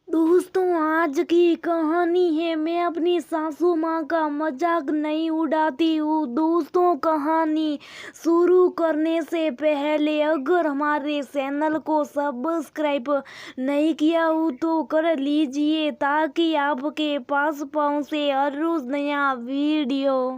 दोस्तों, आज की कहानी है। मैं अपनी सासू माँ का मजाक नहीं उड़ाती हूँ। दोस्तों, कहानी शुरू करने से पहले अगर हमारे चैनल को सब्सक्राइब नहीं किया हो तो कर लीजिए ताकि आपके पास पहुँचे हर रोज नया वीडियो।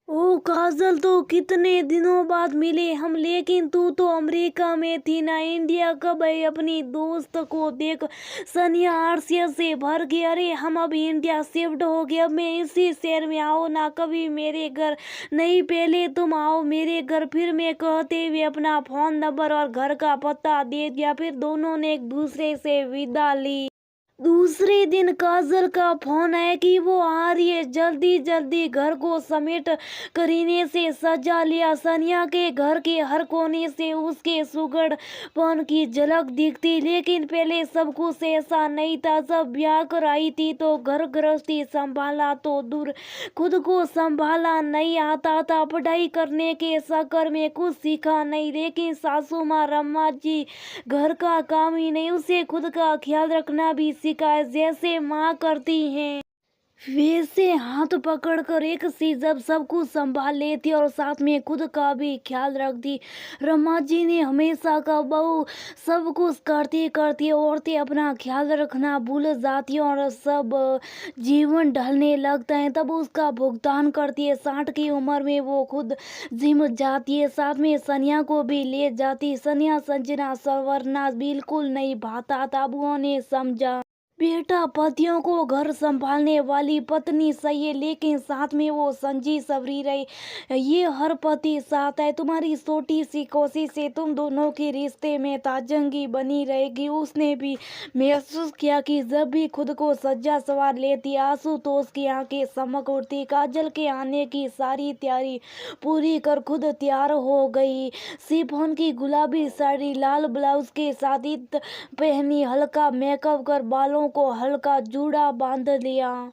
ओ काजल, तो कितने दिनों बाद मिले हम, लेकिन तू तो अमेरिका में थी ना। इंडिया कब आई? अपनी दोस्त को देख सनिया आरसीएस से भर गई। अरे हम अब इंडिया शिफ्ट हो गए, अब मैं इसी शहर में। आओ ना कभी मेरे घर। नहीं, पहले तुम आओ मेरे घर। फिर मैं कहते हुए अपना फोन नंबर और घर का पता दे दिया। फिर दोनों ने एक दूसरे से विदा ली। दूसरे दिन काजल का फोन आया कि वो आ रही है। जल्दी जल्दी घर को समेट करीने से सजा लिया। सनिया के घर के हर कोने से उसके सुगड़पन की झलक दिखती, लेकिन पहले सब कुछ ऐसा नहीं था। जब ब्याह कर आई थी तो घर गृहस्थी संभाला तो दूर, खुद को संभाला नहीं आता था। पढ़ाई करने के चक्कर में कुछ सीखा नहीं, लेकिन सासू माँ रम्मा जी घर का काम ही नहीं, उसे खुद का ख्याल रखना भी सिखाए, जैसे माँ करती हैं वैसे हाथ पकड़कर एक सी जब सब कुछ संभाल लेती और साथ में खुद का भी ख्याल रखती। रमा जी ने हमेशा का बहू सब कुछ करती करती औरतें अपना ख्याल रखना भूल जाती और सब जीवन ढलने लगता है तब उसका भुगतान करती है। 60 की उम्र में वो खुद जिम जाती है, साथ में सनिया को भी ले जाती। सनिया संजना सवरना बिल्कुल नहीं भाता था। अब उन्होंने समझा बेटा पतियों को घर संभालने वाली पत्नी सही है, लेकिन साथ में वो संजी सवरी रहे। ये हर पति चाहता है। तुम्हारी छोटी सी कोशिश से तुम दोनों के रिश्ते में ताजगी बनी रहेगी। उसने भी महसूस किया कि जब भी खुद को सज्जा सवार लेती आशुतोष की आंखें चमक उठती। काजल के आने की सारी तैयारी पूरी कर खुद तैयार हो गई। शिफॉन की गुलाबी साड़ी, लाल ब्लाउज के साथ इत पहनी, हल्का मेकअप कर बालों को हल्का जूड़ा बांध लिया।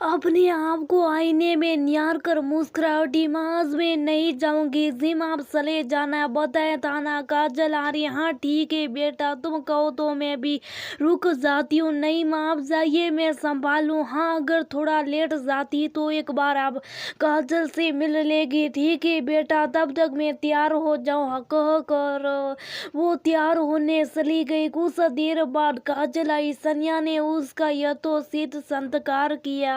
अपने आप को आईने में निहार कर मुस्कुराती। आज मैं नहीं जाऊंगी जिम, आप चले जाना। बताया था ना काजल आ रही। हाँ ठीक है बेटा, तुम कहो तो मैं भी रुक जाती हूँ। नहीं माँ आप जाइए, मैं संभालूं। हाँ अगर थोड़ा लेट जाती तो एक बार आप काजल से मिल लेगी। ठीक है बेटा, तब तक मैं तैयार हो जाऊँ, कह कर वो तैयार होने चली गई। कुछ देर बाद काजल आई। सनिया ने उसका यथोचित संस्कार किया।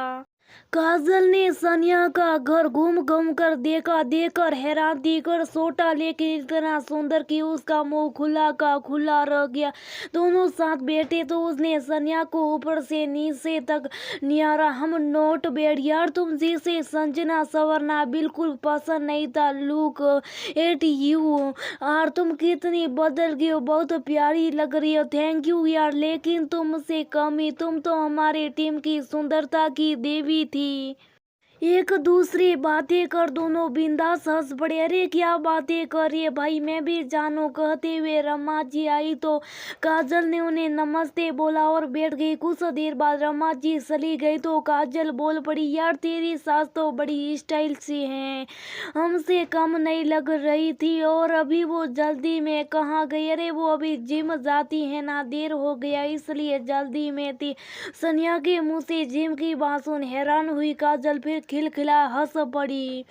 काजल ने सनिया का घर घूम घूम कर देखा, देखकर हैरान थी। कर छोटा लेकिन इतना सुंदर कि उसका मुंह खुला का खुला रह गया। दोनों साथ बैठे तो उसने सनिया को ऊपर से नीचे तक निहारा। हम नोट बैठ यार, तुम जैसे संजना सवरना बिल्कुल पसंद नहीं था। लुक एट यू यार, तुम कितनी बदल गई हो, बहुत प्यारी लग रही हो। थैंक यू यार, लेकिन तुमसे कम ही, तुम तो हमारे टीम की सुंदरता की देवी थी। एक दूसरी बातें कर दोनों बिंदास हंस पड़े। अरे क्या बातें कर रही है भाई, मैं भी जानू। कहते हुए रमा जी आई तो काजल ने उन्हें नमस्ते बोला और बैठ गई। कुछ देर बाद रमा जी चली गई तो काजल बोल पड़ी, यार तेरी सास तो बड़ी स्टाइल सी है, हमसे कम नहीं लग रही थी। और अभी वो जल्दी में कहाँ गई? अरे वो अभी जिम जाती है ना, देर हो गया इसलिए जल्दी में थी। सनिया के मुंह से जिम की बात सुन हैरान हुई काजल, फिर खिलखिला हंस पड़ी।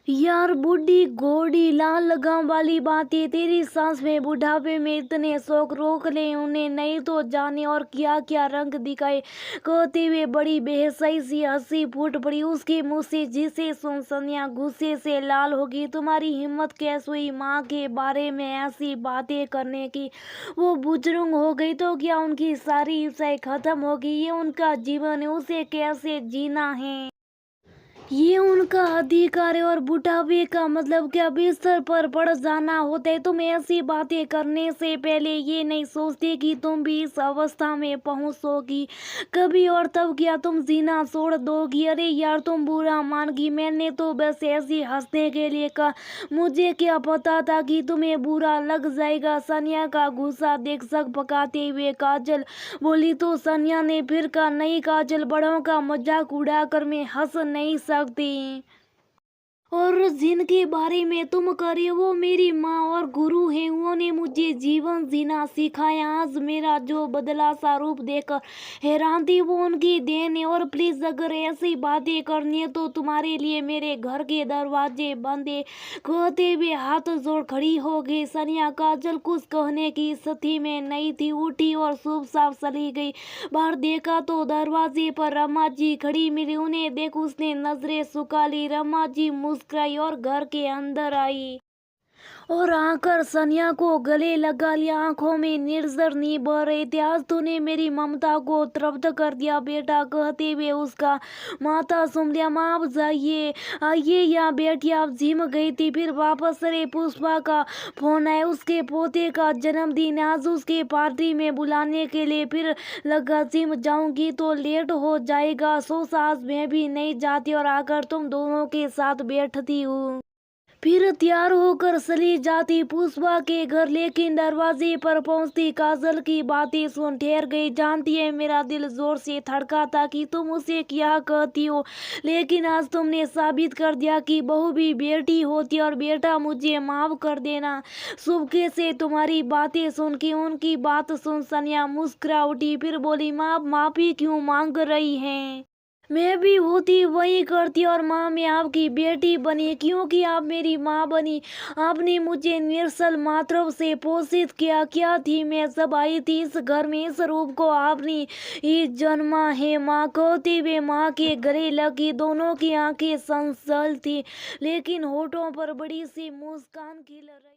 यार बूढ़ी घोड़ी लाल लगाम वाली बातें, तेरी सांस में बुढ़ापे में इतने शौक, रोक ले उन्हें नहीं तो जाने और क्या क्या रंग दिखाए। कहते हुए बड़ी बेहसाई सी हंसी फूट पड़ी उसके मुंह से, जिसे सुन सनिया गुस्से से लाल होगी। तुम्हारी हिम्मत कैसे हुई माँ के बारे में ऐसी बातें करने की? वो बुजुर्ग हो गई तो क्या उनकी सारी इच्छाएं खत्म होगी? ये उनका जीवन है, उसे कैसे जीना है, ये उनका अधिकार है। और बुढ़ापे का मतलब क्या बिस्तर पर पड़ जाना होता है? तुम ऐसी बातें करने से पहले ये नहीं सोचते कि तुम भी इस अवस्था में पहुंचोगी कभी, और तब क्या तुम जीना छोड़ दोगी? अरे यार तुम बुरा मानगी, मैंने तो बस ऐसी हंसने के लिए कहा, मुझे क्या पता था कि तुम्हें बुरा लग जाएगा। सनिया का गुस्सा देख सक पकाते हुए काजल बोली तो सनिया ने फिर कहा, नहीं काजल, बड़ों का मजाक उड़ाकर मैं हंस नहीं सकती। और जिनके बारे में तुम कह रही हो वो मेरी माँ और गुरु हैं। उन्होंने मुझे जीवन जीना सिखाया। आज मेरा जो बदला सा रूप देखकर हैरान थी वो उनकी देन है। और प्लीज अगर ऐसी बातें करनी है तो तुम्हारे लिए मेरे घर के दरवाजे बंद है। कहते हुए हाथ जोड़ खड़ी हो गई सनिया। काजल कुछ कहने की स्थिति में नहीं थी, उठी और शुभ साफ चली गई। बाहर देखा तो दरवाजे पर रमा जी खड़ी मिली। उन्हें देख उसने नजरें झुका ली। रमा जी मुस्कुराई और घर के अंदर आई और आकर सनिया को गले लगा लिया। आंखों में निर्जर नींव बह रहे थे। आज तूने मेरी ममता को तृप्त कर दिया बेटा, कहते हुए उसका माथा चूम लिया। माँ आप जाइए, आइए यहाँ बैठिए। आप जिम गई थी फिर वापस अरे पुष्पा का फोन आया, उसके पोते का जन्मदिन। आज उसके पार्टी में बुलाने के लिए फिर लगा जिम जाऊंगी तो लेट हो जाएगा। सोचा आज मैं भी नहीं जाती और आकर तुम दोनों के साथ बैठती हूँ। फिर तैयार होकर चली जाती पुष्पा के घर। लेकिन दरवाजे पर पहुंचती काजल की बातें सुन ठहर गई। जानती है मेरा दिल जोर से धड़का था कि तुम उसे क्या कहती हो, लेकिन आज तुमने साबित कर दिया कि बहू भी बेटी होती है। और बेटा मुझे माफ कर देना। सुबह से तुम्हारी बातें सुन के उनकी बात सुन सनिया मुस्कुरा उठी। फिर बोली माँ माफी क्यों मांग रही हैं? मैं भी होती वही करती और माँ मैं आपकी बेटी बनी क्योंकि आप मेरी माँ बनी। आपने मुझे निरसल मातृत्व से पोषित किया। क्या थी मैं जब आई थी इस घर में, इस रूप को आपने ही जन्मा है। माँ कहते हुए माँ के गले लगी। दोनों की आंखें संसल थी लेकिन होठों पर बड़ी सी मुस्कान खिल रही।